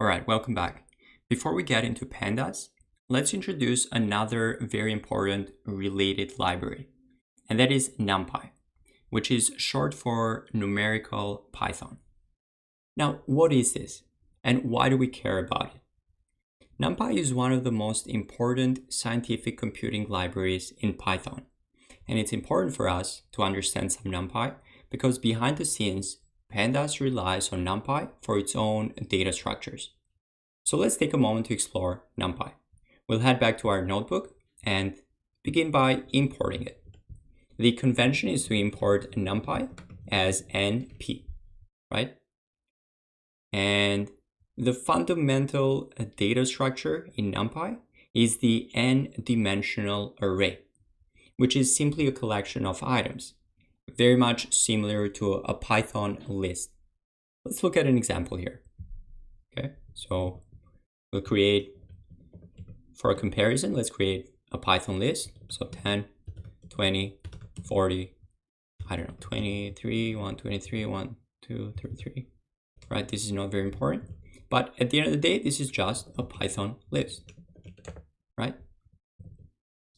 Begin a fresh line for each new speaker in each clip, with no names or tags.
Alright, welcome back. Before we get into pandas, let's introduce another very important related library, and that is NumPy, which is short for numerical Python. Now, what is this, and why do we care about it? NumPy is one of the most important scientific computing libraries in Python, and it's important for us to understand some NumPy because behind the scenes, Pandas relies on NumPy for its own data structures. So let's take a moment to explore NumPy. We'll head back to our notebook and begin by importing it. The convention is to import NumPy as NP, right? And the fundamental data structure in NumPy is the n-dimensional array, which is simply a collection of items, very much similar to a Python list. Let's look at an example here. Okay, so we'll create, for a comparison, let's create a Python list. So 10, 20, 40, 23, 123, 1, 2, 3, 3. Right, this is not very important. But at the end of the day, this is just a Python list, right?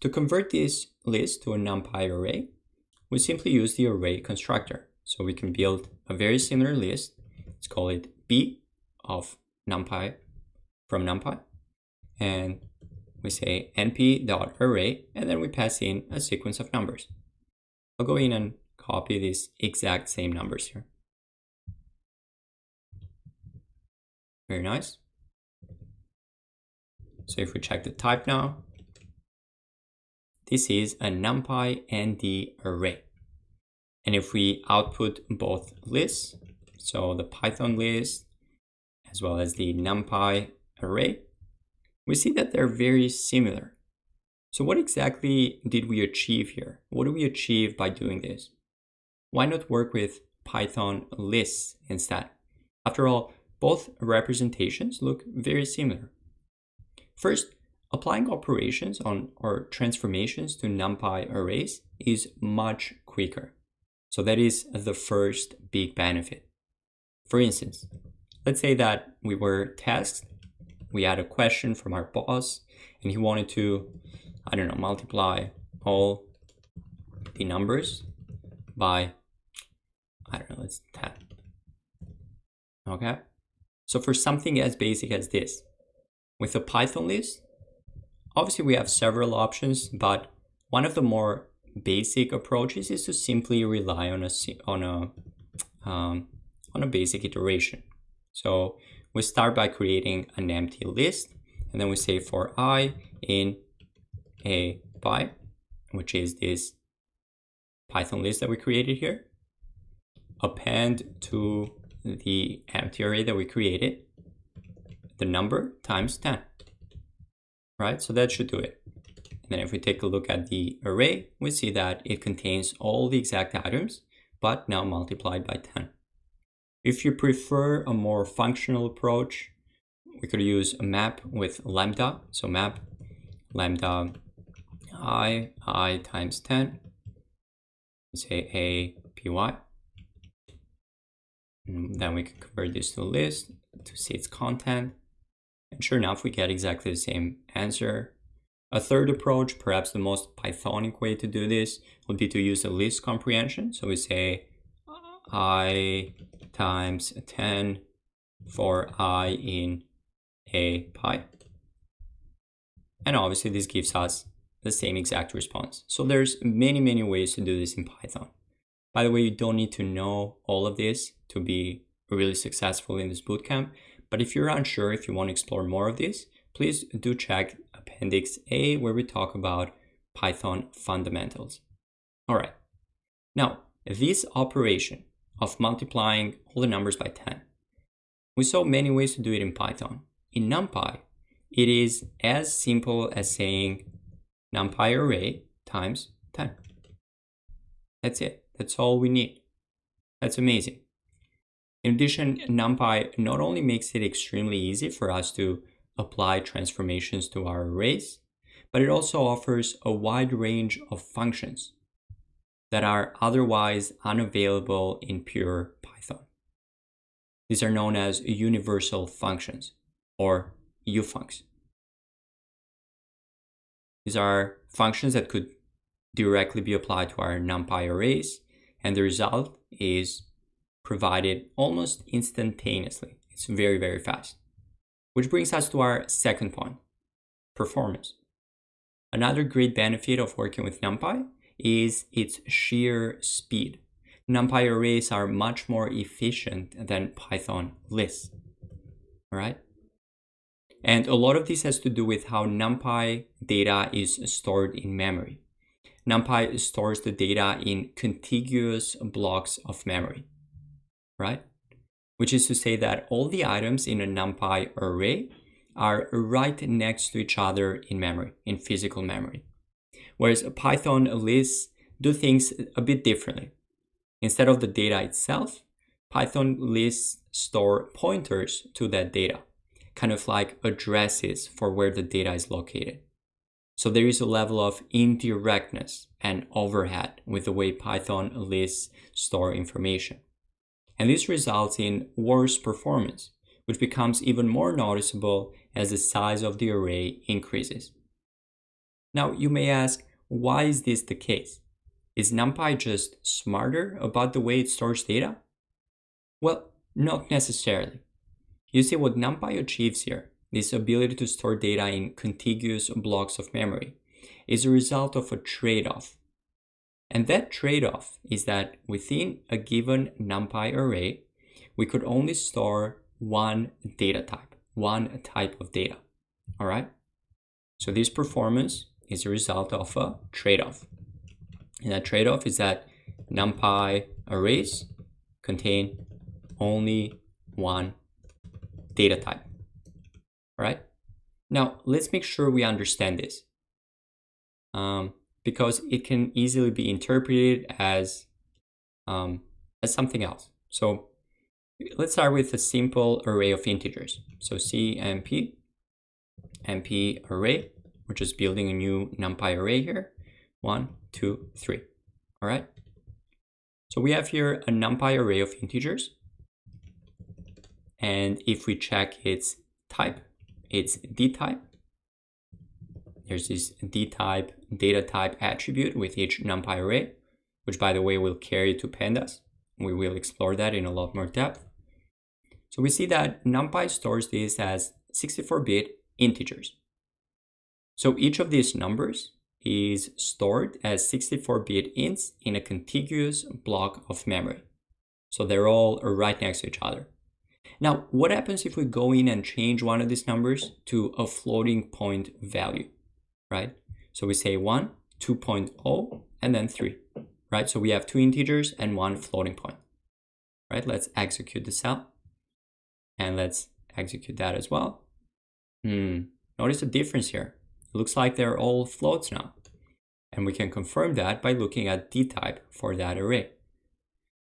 To convert this list to a NumPy array, we simply use the array constructor. So we can build a very similar list. Let's call it B of NumPy from NumPy. And we say np.array, and then we pass in a sequence of numbers. I'll go in and copy these exact same numbers here. Very nice. So if we check the type now, this is a NumPy ND array. And if we output both lists, so the Python list as well as the NumPy array, we see that they're very similar. So what exactly did we achieve here? What do we achieve by doing this? Why not work with Python lists instead? After all, both representations look very similar. First, applying operations on or transformations to NumPy arrays is much quicker. So that is the first big benefit. For instance, let's say that we were tasked, we had a question from our boss, and he wanted to, multiply all the numbers by, let's 10. Okay? So for something as basic as this, with a Python list, obviously we have several options, but one of the more basic approaches is to simply rely on a basic iteration. So we start by creating an empty list, and then we say for I in a py, which is this Python list that we created here, append to the empty array that we created the number times 10, right? So that should do it. And then if we take a look at the array, we see that it contains all the exact items, but now multiplied by 10. If you prefer a more functional approach, we could use a map with lambda. So map lambda I times 10, say a py. And then we can convert this to a list to see its content. And sure enough, we get exactly the same answer. A third approach, perhaps the most Pythonic way to do this, would be to use a list comprehension. So we say I times 10 for I in a py. And obviously this gives us the same exact response. So there's many ways to do this in Python. By the way, you don't need to know all of this to be really successful in this bootcamp. But if you're unsure, if you want to explore more of this, please do check Appendix A, where we talk about Python fundamentals. All right. Now, this operation of multiplying all the numbers by 10, we saw many ways to do it in Python. In NumPy, it is as simple as saying NumPy array times 10. That's it. That's all we need. That's amazing. In addition, NumPy not only makes it extremely easy for us to apply transformations to our arrays, but it also offers a wide range of functions that are otherwise unavailable in pure Python. These are known as universal functions. or ufuncs. These are functions that could directly be applied to our NumPy arrays, and the result is provided almost instantaneously. It's very, very fast. Which brings us to our second point, performance. Another great benefit of working with NumPy is its sheer speed. NumPy arrays are much more efficient than Python lists, all right? And a lot of this has to do with how NumPy data is stored in memory. NumPy stores the data in contiguous blocks of memory, right? Which is to say that all the items in a NumPy array are right next to each other in memory, in physical memory. Whereas Python lists do things a bit differently. Instead of the data itself, Python lists store pointers to that data, kind of like addresses for where the data is located. So there is a level of indirectness and overhead with the way Python lists store information. And this results in worse performance, which becomes even more noticeable as the size of the array increases. Now, you may ask, why is this the case? Is NumPy just smarter about the way it stores data? Well, not necessarily. You see, what NumPy achieves here, this ability to store data in contiguous blocks of memory, is a result of a trade-off. And that trade-off is that within a given NumPy array, we could only store one data type, one type of data, all right? So this performance is a result of a trade-off. And that trade-off is that NumPy arrays contain only one data type, all right? Now, let's make sure we understand this because it can easily be interpreted as something else. So let's start with a simple array of integers. So CMP array, we're just building a new NumPy array here. 1, 2, 3, all right? So we have here a NumPy array of integers. And if we check its type, it's dtype. There's this dtype data type attribute with each NumPy array, which by the way will carry to pandas. We will explore that in a lot more depth. So we see that NumPy stores this as 64-bit integers. So each of these numbers is stored as 64-bit ints in a contiguous block of memory. So they're all right next to each other. Now, what happens if we go in and change one of these numbers to a floating point value, right? So we say 1, 2.0, and then 3, right? So we have two integers and one floating point, right? Let's execute the cell, and let's execute that as well. Notice the difference here. It looks like they're all floats now. And we can confirm that by looking at dtype for that array.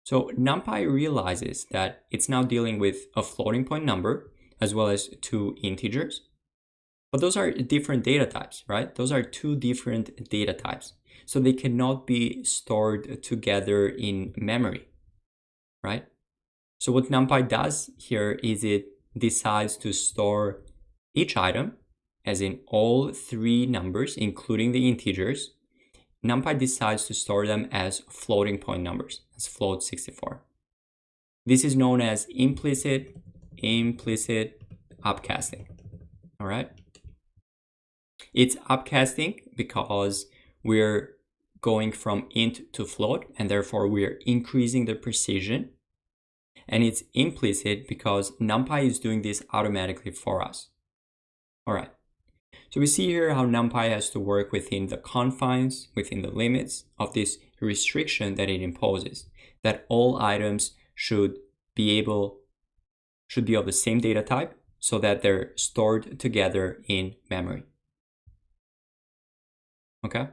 So NumPy realizes that it's now dealing with a floating point number as well as two integers. But those are different data types, right? Those are two different data types. So they cannot be stored together in memory, right? So what NumPy does here is it decides to store each item, as in all three numbers, including the integers. NumPy decides to store them as floating point numbers, as float 64. This is known as implicit upcasting, all right? It's upcasting because we're going from int to float, and therefore we're increasing the precision. And it's implicit because NumPy is doing this automatically for us. All right. So we see here how NumPy has to work within the confines, within the limits of this restriction that it imposes, that all items should be of the same data type so that they're stored together in memory. Okay?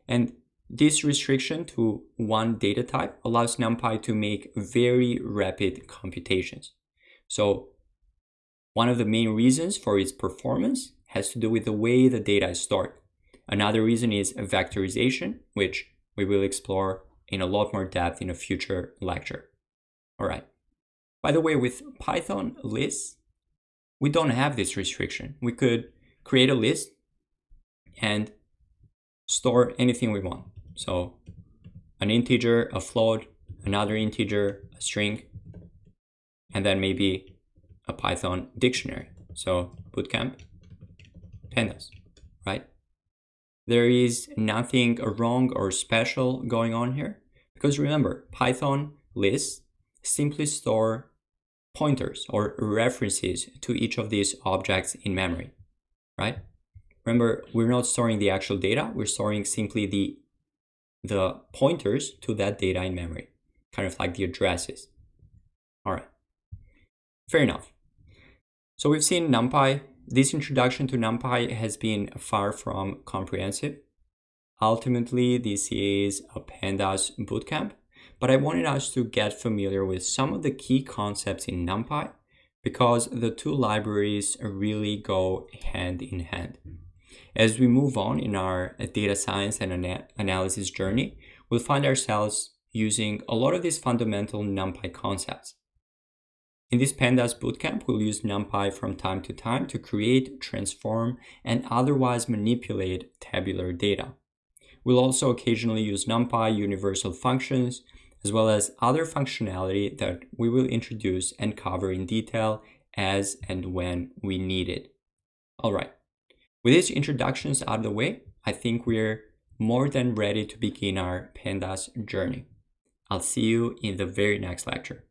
And this restriction to one data type allows NumPy to make very rapid computations. So one of the main reasons for its performance has to do with the way the data is stored. Another reason is vectorization, which we will explore in a lot more depth in a future lecture. All right. By the way, with Python lists, we don't have this restriction. We could create a list and store anything we want. So an integer, a float, another integer, a string, and then maybe a Python dictionary. So bootcamp, pandas, right? There is nothing wrong or special going on here, because remember, Python lists simply store pointers or references to each of these objects in memory, right? Remember, we're not storing the actual data, we're storing simply the pointers to that data in memory, kind of like the addresses. All right, fair enough. So we've seen NumPy. This introduction to NumPy has been far from comprehensive. Ultimately, this is a pandas bootcamp, but I wanted us to get familiar with some of the key concepts in NumPy because the two libraries really go hand in hand. As we move on in our data science and analysis journey, we'll find ourselves using a lot of these fundamental NumPy concepts. In this pandas bootcamp, we'll use NumPy from time to time to create, transform, and otherwise manipulate tabular data. We'll also occasionally use NumPy universal functions, as well as other functionality that we will introduce and cover in detail as and when we need it. All right, with these introductions out of the way, I think we're more than ready to begin our pandas journey. I'll see you in the very next lecture.